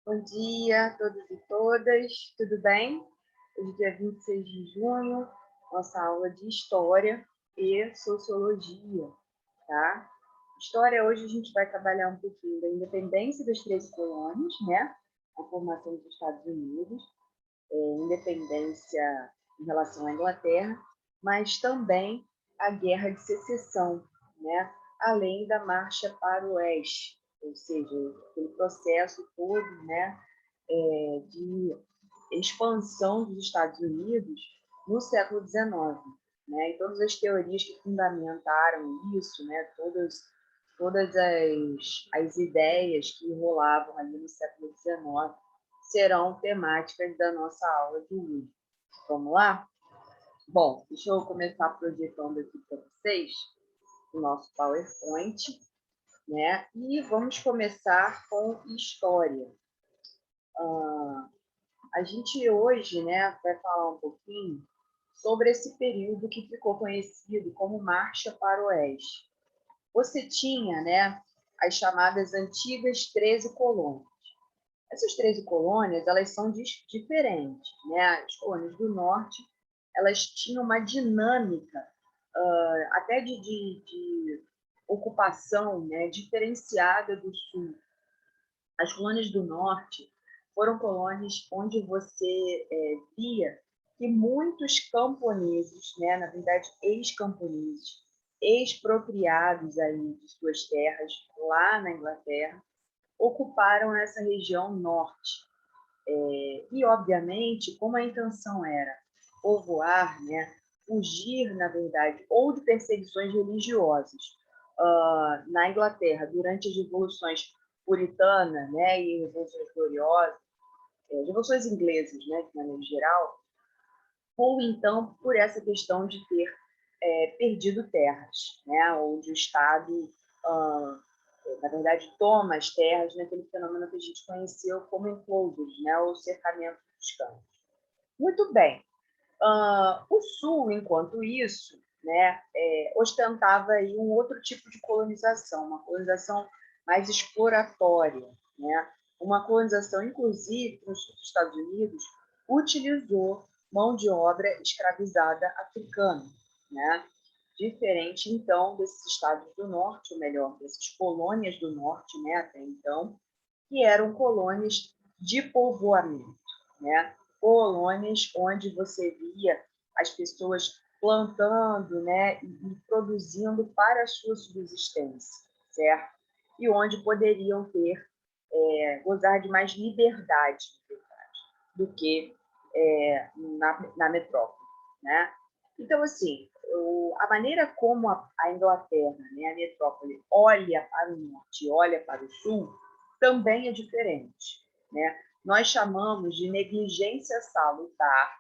Bom dia a todos e todas, tudo bem? Hoje, dia 26 de junho, nossa aula de História e Sociologia, tá? História, hoje a gente vai trabalhar um pouquinho da independência das 13 colônias, né? A formação dos Estados Unidos, independência em relação à Inglaterra, mas também a Guerra de Secessão, né? Além da marcha para o oeste, ou seja, aquele processo todo, né, de expansão dos Estados Unidos no século XIX, né? E todas as teorias que fundamentaram isso, né? Todas as ideias que rolavam ali no século XIX serão temáticas da nossa aula de hoje. Vamos lá? Bom, deixa eu começar projetando aqui para vocês o nosso PowerPoint, né? E vamos começar com história. A gente hoje, né, vai falar um pouquinho sobre esse período que ficou conhecido como Marcha para o Oeste. Você tinha, né, as chamadas antigas 13 colônias. Essas 13 colônias, elas são diferentes, né? As colônias do norte, elas tinham uma dinâmica até de ocupação, né, diferenciada do sul. As colônias do norte foram colônias onde você via que muitos camponeses, né, na verdade ex-camponeses, expropriados aí de suas terras lá na Inglaterra, ocuparam essa região norte. E, obviamente, como a intenção era povoar, né, fugir, na verdade, ou de perseguições religiosas na Inglaterra durante as revoluções puritanas, né, e revoluções gloriosas, revoluções inglesas, né, de maneira geral, ou então por essa questão de ter perdido terras, né, onde o Estado na verdade, toma as terras naquele fenômeno que a gente conheceu como enclosures, né, o cercamento dos campos. Muito bem. O Sul, enquanto isso, né, ostentava aí um outro tipo de colonização, uma colonização mais exploratória, né, uma colonização, inclusive, nos Estados Unidos, utilizou mão de obra escravizada africana, né? Diferente, então, desses estados do norte, ou melhor, dessas colônias do norte, né, até então, que eram colônias de povoamento, né? Colônias onde você via as pessoas plantando, né, e produzindo para a sua subsistência, certo? E onde poderiam ter, gozar de mais liberdade do que na metrópole, né? Então, assim, a maneira como a Inglaterra, né, a metrópole, olha para o norte, olha para o sul, também é diferente, né? Nós chamamos de negligência salutar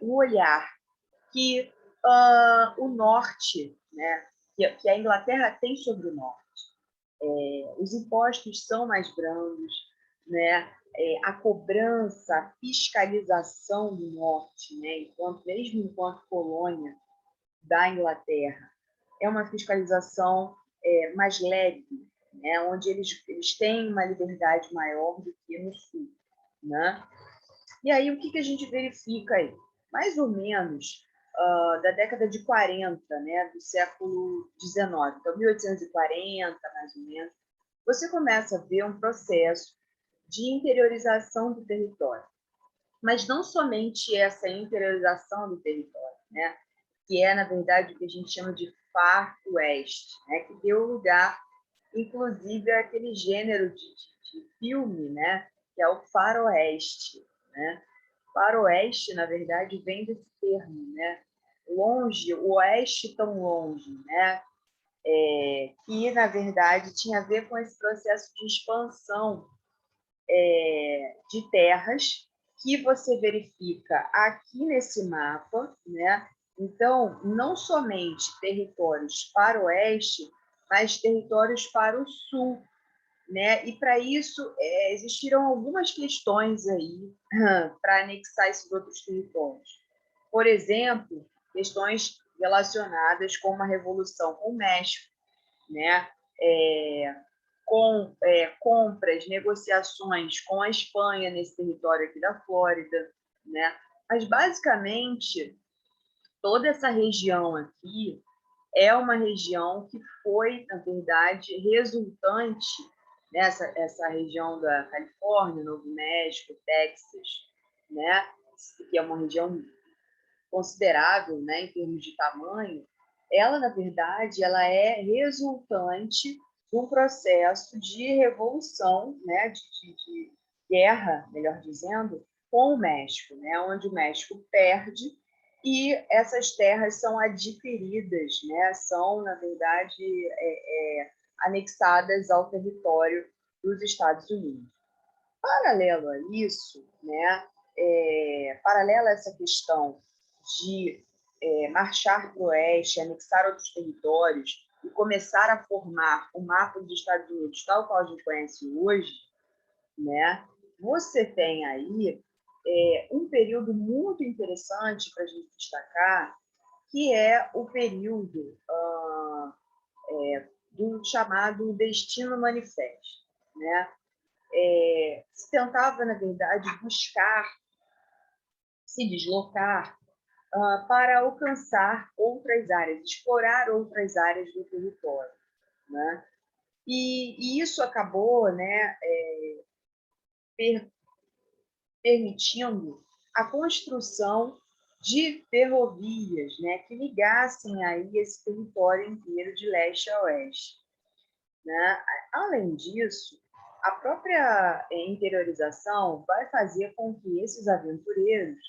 o olhar que o norte, né, que a Inglaterra tem sobre o norte. Os impostos são mais brandos, né? A cobrança, a fiscalização do norte, né? Mesmo enquanto colônia da Inglaterra, é uma fiscalização mais leve, né? Onde eles têm uma liberdade maior do que no sul, né? E aí, o que a gente verifica aí? Mais ou menos da década de 40, né, do século XIX, então 1840, mais ou menos, você começa a ver um processo de interiorização do território. Mas não somente essa interiorização do território, né, que é, na verdade, o que a gente chama de Far West, né, que deu lugar, inclusive, àquele gênero de filme, né, que é o faroeste, né? Faroeste, na verdade, vem desse termo, né? Longe, o oeste tão longe, né? Que, na verdade, tinha a ver com esse processo de expansão de terras que você verifica aqui nesse mapa, né? Então, não somente territórios para o oeste, mas territórios para o sul, né? E para isso existiram algumas questões aí para anexar esses outros territórios. Por exemplo, questões relacionadas com uma revolução com o México, né? com compras, negociações com a Espanha nesse território aqui da Flórida, né? Mas, basicamente, toda essa região aqui é uma região que foi, na verdade, resultante essa região da Califórnia, Novo México, Texas, né? Que é uma região considerável, né, em termos de tamanho. Ela, na verdade, ela é resultante de um processo de revolução, né, de guerra, melhor dizendo, com o México, né, onde o México perde e essas terras são adquiridas, né, são, na verdade, anexadas ao território dos Estados Unidos. Paralelo a isso, né, paralelo a essa questão de marchar para o oeste, anexar outros territórios e começar a formar o mapa dos Estados Unidos tal qual a gente conhece hoje, né, você tem aí um período muito interessante para a gente destacar, que é o período do chamado Destino Manifesto, né? Se tentava, na verdade, buscar se deslocar para alcançar outras áreas, explorar outras áreas do território, né? E isso acabou, né, permitindo a construção de ferrovias, né, que ligassem aí esse território inteiro de leste a oeste, né? Além disso, a própria interiorização vai fazer com que esses aventureiros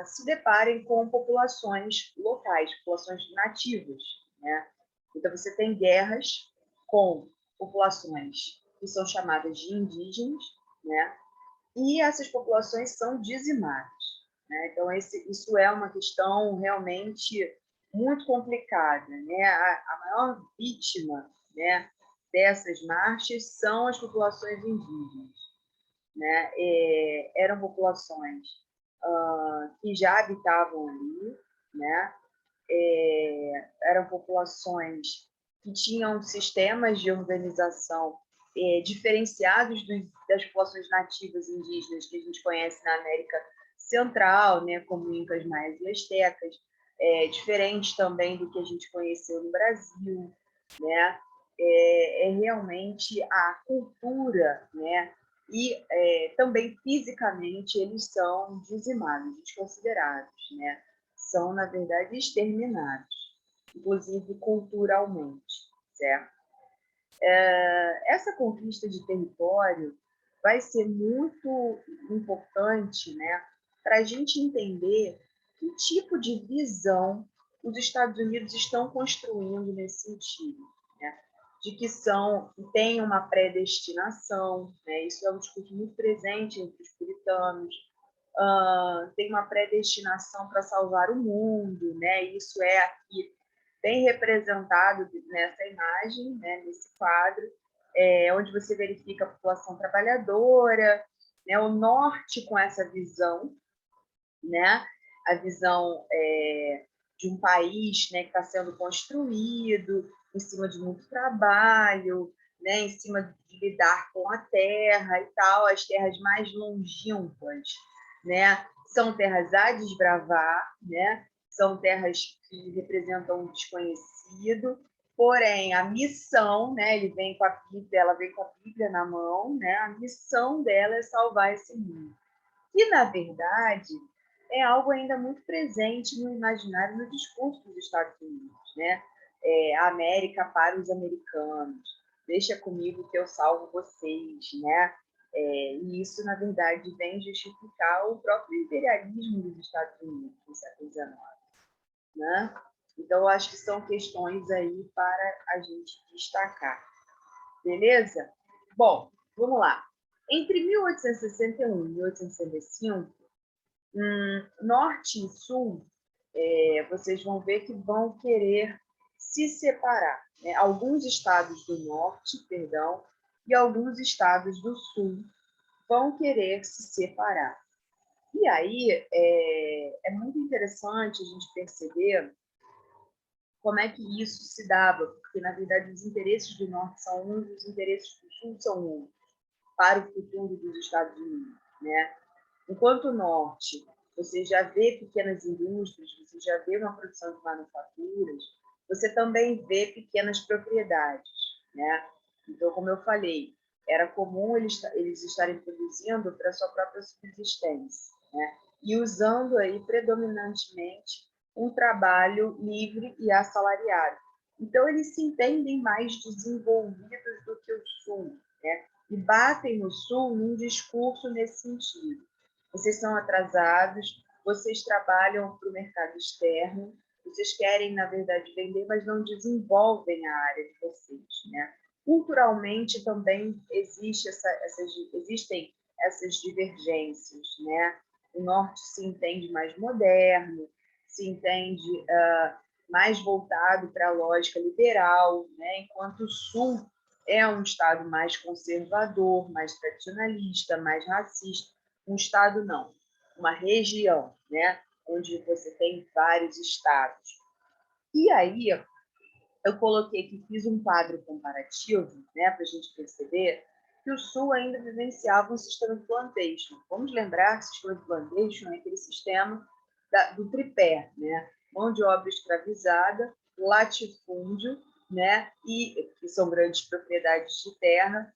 se deparem com populações locais, populações nativas, né? Então, você tem guerras com populações que são chamadas de indígenas, né? E essas populações são dizimadas, né? Então, isso é uma questão realmente muito complicada, né? A maior vítima, né, dessas marchas são as populações indígenas, né? Eram populações que já habitavam ali, né? Eram populações que tinham sistemas de organização diferenciados das populações nativas indígenas que a gente conhece na América Central, né? Como incas, maias e astecas, diferentes também do que a gente conheceu no Brasil, né? Realmente a cultura, né? E também fisicamente eles são dizimados, desconsiderados, né? São, na verdade, exterminados, inclusive culturalmente, certo? Essa conquista de território vai ser muito importante, né, para a gente entender que tipo de visão os Estados Unidos estão construindo nesse sentido, né? De que tem uma predestinação, né? Isso é um discurso muito presente entre os puritanos, tem uma predestinação para salvar o mundo, né? Isso é aqui bem representado nessa imagem, né? Nesse quadro, onde você verifica a população trabalhadora, né? O norte com essa visão, né? A visão de um país, né, que está sendo construído em cima de muito trabalho, né, em cima de lidar com a terra e tal, as terras mais longínquas, né, são terras a desbravar, né, são terras que representam o desconhecido, porém a missão, né, ela vem com a Bíblia na mão, né, a missão dela é salvar esse mundo. E, na verdade, é algo ainda muito presente no imaginário, no discurso dos Estados Unidos, né? A América para os americanos, deixa comigo que eu salvo vocês, né? E isso, na verdade, vem justificar o próprio imperialismo dos Estados Unidos no século XIX, né? Então, eu acho que são questões aí para a gente destacar. Beleza? Bom, vamos lá. Entre 1861 e 1865, norte e sul, vocês vão ver que vão querer se separar, né? Alguns estados do norte, perdão, e alguns estados do sul vão querer se separar. E aí é muito interessante a gente perceber como é que isso se dava, porque, na verdade, os interesses do Norte são uns, os interesses do Sul são outros, para o futuro dos Estados Unidos, né? Enquanto o Norte, você já vê pequenas indústrias, você já vê uma produção de manufaturas, você também vê pequenas propriedades, né? Então, como eu falei, era comum eles estarem produzindo para sua própria subsistência, né? E usando aí predominantemente um trabalho livre e assalariado. Então, eles se entendem mais desenvolvidos do que o Sul, né? E batem no Sul num discurso nesse sentido. Vocês são atrasados, vocês trabalham para o mercado externo, vocês querem, na verdade, vender, mas não desenvolvem a área de vocês, né? Culturalmente também existem essas divergências, né? O Norte se entende mais moderno, se entende mais voltado para a lógica liberal, né? Enquanto o Sul é um estado mais conservador, mais tradicionalista, mais racista. Um estado não, uma região, né? Onde você tem vários estados. E aí eu coloquei que fiz um quadro comparativo, né, para a gente perceber que o Sul ainda vivenciava um sistema de plantation. Vamos lembrar que o sistema de plantation é aquele sistema do tripé, né? Mão de obra escravizada, latifúndio, né? E que são grandes propriedades de terra,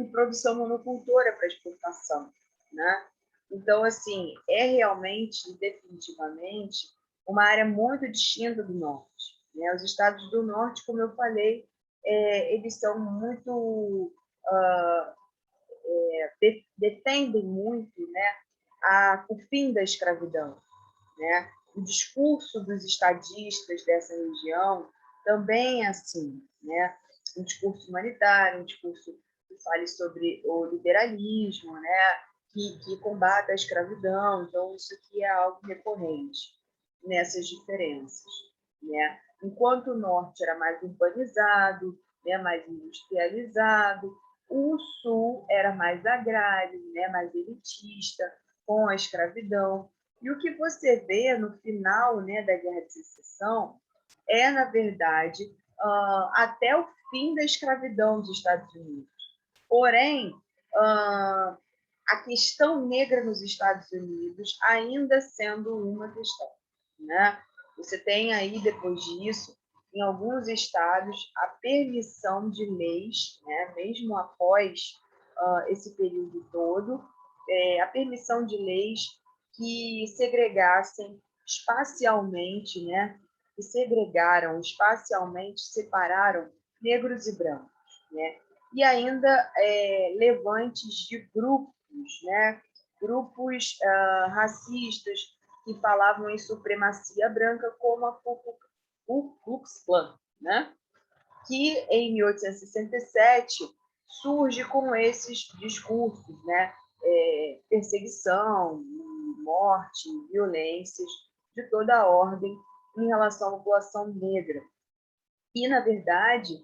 e produção monocultora para exportação, né? Então, assim, é realmente, definitivamente, uma área muito distinta do Norte, né? Os estados do Norte, como eu falei, eles são muito defendem muito, né, o fim da escravidão, né? O discurso dos estadistas dessa região também é assim, né? Um discurso humanitário, um discurso que fale sobre o liberalismo, né? Que combata a escravidão. Então, isso aqui é algo recorrente nessas diferenças, né? Enquanto o Norte era mais urbanizado, né? Mais industrializado, o Sul era mais agrário, né? Mais elitista, com a escravidão. E o que você vê no final, né, da Guerra de Secessão é, na verdade, até o fim da escravidão dos Estados Unidos. Porém, a questão negra nos Estados Unidos ainda sendo uma questão, né? Você tem aí, depois disso, em alguns estados, a permissão de leis, né, mesmo após esse período todo, a permissão de leis que segregassem espacialmente, né, que segregaram espacialmente, separaram negros e brancos, né? E ainda levantes de grupos, né? Grupos racistas que falavam em supremacia branca, como a Ku Klux Klan, né? Que em 1867 surge com esses discursos, né? Perseguição, morte, violências de toda a ordem em relação à população negra. E, na verdade,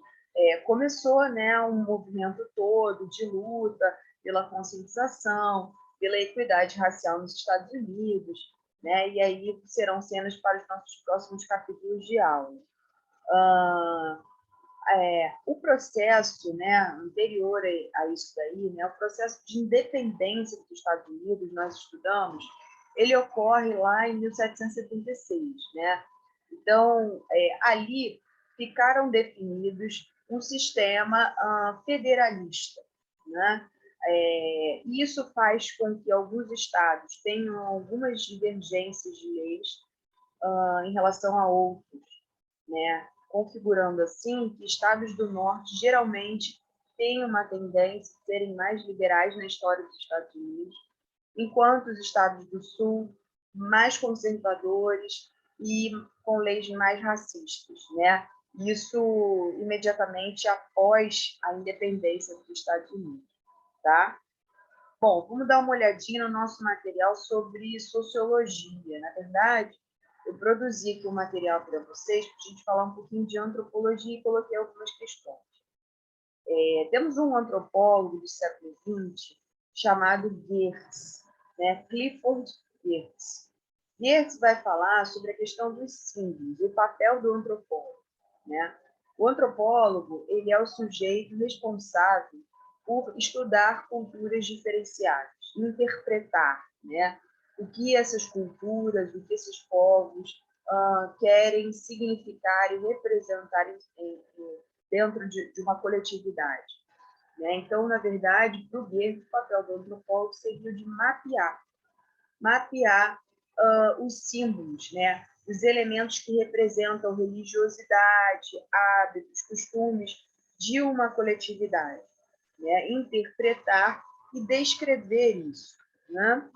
começou, né, um movimento todo de luta pela conscientização, pela equidade racial nos Estados Unidos, né? E aí serão cenas para os nossos próximos capítulos de aula. O processo, né, anterior a isso daí, né, o processo de independência dos Estados Unidos, nós estudamos, ele ocorre lá em 1776, né? Então, ali ficaram definidos um sistema federalista, né? Isso faz com que alguns estados tenham algumas divergências de leis em relação a outros, né? Configurando assim que estados do norte geralmente têm uma tendência a serem mais liberais na história dos Estados Unidos, enquanto os estados do sul mais conservadores e com leis mais racistas, né? Isso imediatamente após a independência dos Estados Unidos, tá? Bom, vamos dar uma olhadinha no nosso material sobre sociologia. Na verdade, eu produzi aqui um material para vocês para a gente falar um pouquinho de antropologia e coloquei algumas questões. Temos um antropólogo do século XX chamado Geertz, né? Clifford Geertz. Geertz vai falar sobre a questão dos símbolos, o papel do antropólogo, né? O antropólogo, ele é o sujeito responsável por estudar culturas diferenciadas, interpretar, né, o que essas culturas, o que esses povos querem significar e representar dentro de uma coletividade. Né? Então, na verdade, para o Geertz, o papel do antropólogo seria o de mapear os símbolos, né? Os elementos que representam religiosidade, hábitos, costumes de uma coletividade, né? Interpretar e descrever isso, né?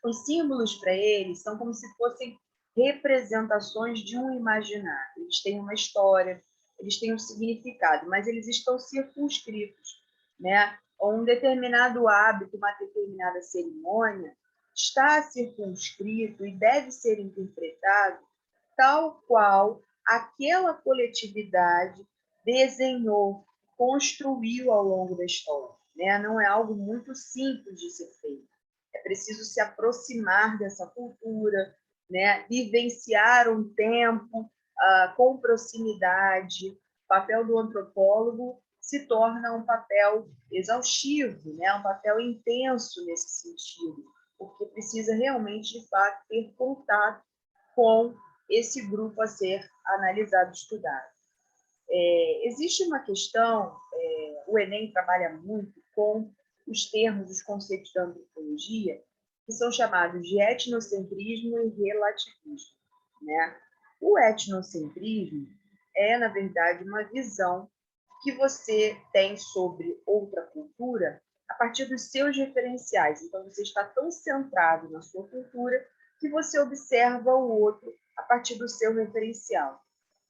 Os símbolos para eles são como se fossem representações de um imaginário. Eles têm uma história, eles têm um significado, mas eles estão circunscritos, né? Um determinado hábito, uma determinada cerimônia está circunscrito e deve ser interpretado tal qual aquela coletividade desenhou, construiu ao longo da história, né? Não é algo muito simples de ser feito. É preciso se aproximar dessa cultura, né? Vivenciar um tempo com proximidade. O papel do antropólogo se torna um papel exaustivo, né? Um papel intenso nesse sentido, porque precisa realmente, de fato, ter contato com esse grupo a ser analisado, estudado. Existe uma questão, o Enem trabalha muito com os termos, os conceitos da antropologia, que são chamados de etnocentrismo e relativismo. Né? O etnocentrismo é, na verdade, uma visão que você tem sobre outra cultura a partir dos seus referenciais. Então, você está tão centrado na sua cultura que você observa o outro a partir do seu referencial.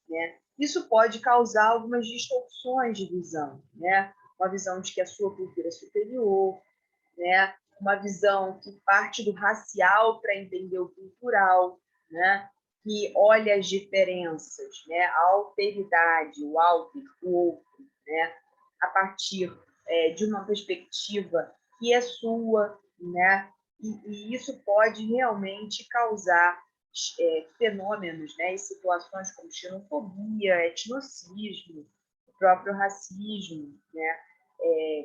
Né? Isso pode causar algumas distorções de visão, né? Uma visão de que a sua cultura é superior, né? Uma visão que parte do racial para entender o cultural, né? Que olha as diferenças, né? A alteridade, o alter, o outro, né? A partir de uma perspectiva que é sua, né? E isso pode realmente causar fenômenos, né? E situações como xenofobia, etnocismo, o próprio racismo, né?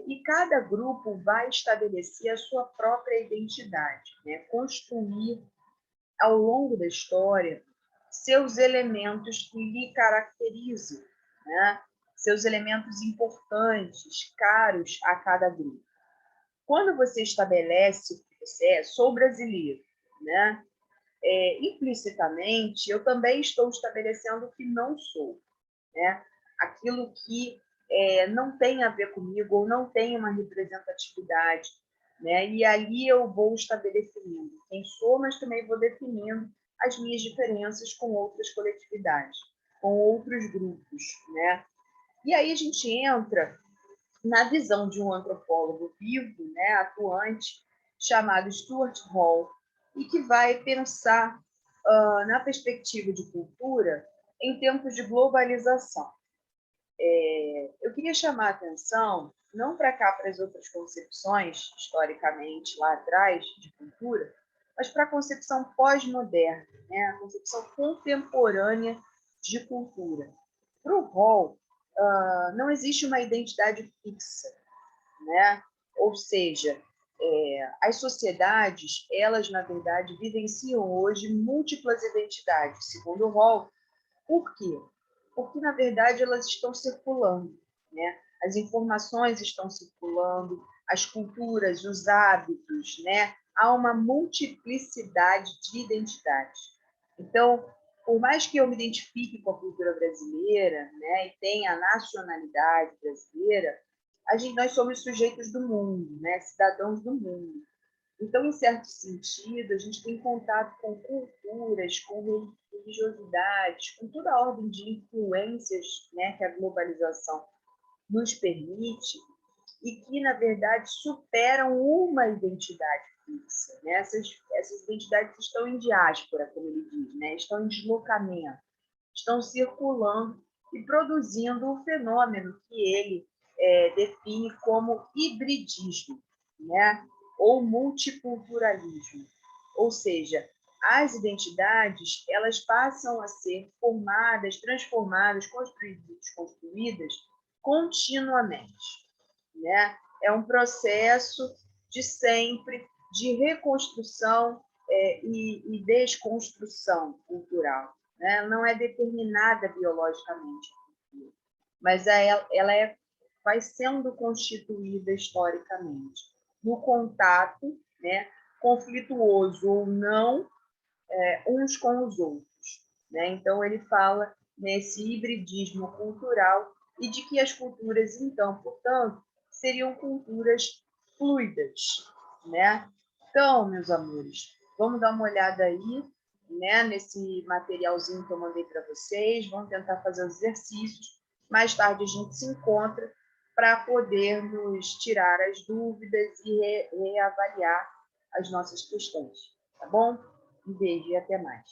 E cada grupo vai estabelecer a sua própria identidade, né? Construir ao longo da história seus elementos que lhe caracterizam, né? Seus elementos importantes, caros a cada grupo. Quando você estabelece que você sou brasileiro, né? Implicitamente, eu também estou estabelecendo que não sou, né? Aquilo que não tem a ver comigo ou não tem uma representatividade, né? E ali eu vou estabelecendo quem sou, mas também vou definindo as minhas diferenças com outras coletividades, com outros grupos, né? E aí a gente entra na visão de um antropólogo vivo, né, atuante, chamado Stuart Hall, e que vai pensar na perspectiva de cultura em tempos de globalização. Eu queria chamar a atenção, não para cá, para as outras concepções, historicamente, lá atrás, de cultura, mas para a concepção pós-moderna, né? A concepção contemporânea de cultura. Para o Hall, não existe uma identidade fixa, né? Ou seja, as sociedades, elas, na verdade, vivenciam hoje múltiplas identidades, segundo o Hall. Por quê? Porque, na verdade, elas estão circulando, né? As informações estão circulando, as culturas, os hábitos, né? Há uma multiplicidade de identidades. Então, por mais que eu me identifique com a cultura brasileira, né, e tenha a nacionalidade brasileira, nós somos sujeitos do mundo, né, cidadãos do mundo. Então, em certo sentido, a gente tem contato com culturas, com religiosidades, com toda a ordem de influências, né, que a globalização nos permite e que, na verdade, superam uma identidade fixa. Né? Essas identidades estão em diáspora, como ele diz, né? Estão em deslocamento, estão circulando e produzindo o fenômeno que ele define como hibridismo, né? Ou multiculturalismo. Ou seja, as identidades, elas passam a ser formadas, transformadas, construídas, desconstruídas continuamente, né? É um processo de sempre de reconstrução e desconstrução cultural, né? Não é determinada biologicamente, mas vai sendo constituída historicamente no contato, né? Conflituoso ou não, uns com os outros, né? Então ele fala nesse hibridismo cultural e de que as culturas, então, portanto, seriam culturas fluidas, né? Então, meus amores, vamos dar uma olhada aí, né, nesse materialzinho que eu mandei para vocês, vamos tentar fazer os exercícios. Mais tarde a gente se encontra para podermos tirar as dúvidas e reavaliar as nossas questões, tá bom? Um beijo e até mais.